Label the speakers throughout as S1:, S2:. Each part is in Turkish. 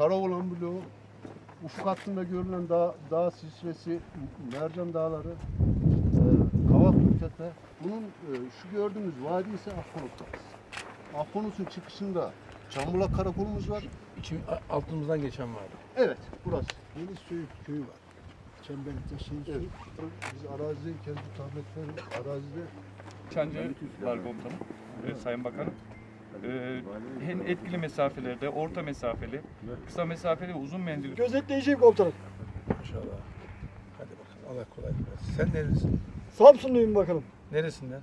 S1: Karaoğlan bloğu, ufuk hattında görülen dağ silsilesi, Mercan Dağları, Kavaklı Tepe. Bunun şu gördüğümüz vadi ise Akkonut Vadisi. Akkonut'un çıkışında Çamburlak Karakolumuz var.
S2: Altımızdan geçen var.
S1: Evet, burası.
S3: Deniz Söğüt köyü var. Çemberlik'te Söğüt.
S1: Evet. Biz arazideyken bu tabletler arazide
S4: Çancı var komutanım, Sayın Bakanım. Hem etkili mesafelerde, orta mesafeli, kısa mesafeli ve uzun menzilli.
S5: Gözetleyeceğim komutanım.
S2: Maşallah. Hadi bakalım. Allah kolaylık versin. Sen nerelisin?
S5: Samsunluyum bakalım.
S2: Neresinden?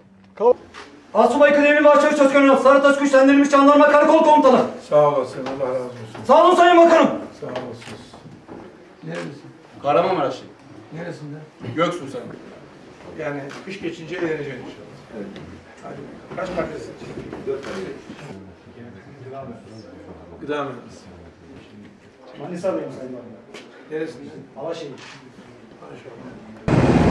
S6: Asubay Kıdemli Bahçeli Çözgünü, Sarıtaş Güçlendirilmiş Jandarma Karakol Komutanı.
S2: Sağ olasın. Allah razı olsun.
S6: Sağ olun Sayın Bakanım.
S2: Sağ olasın. Nerelisin?
S7: Kahramanmaraşlı.
S2: Neresinden?
S7: Göksu sen.
S2: Yani kış geçince eğleneceksin inşallah. Evet. Hadi bakalım. Kaç kardeşsin? 4 kardeş. Gıda mühendisi.
S5: Manisa'dayım Sayın Bakanım.
S2: Neresinden?
S5: Alaşehir.
S2: Maşallah.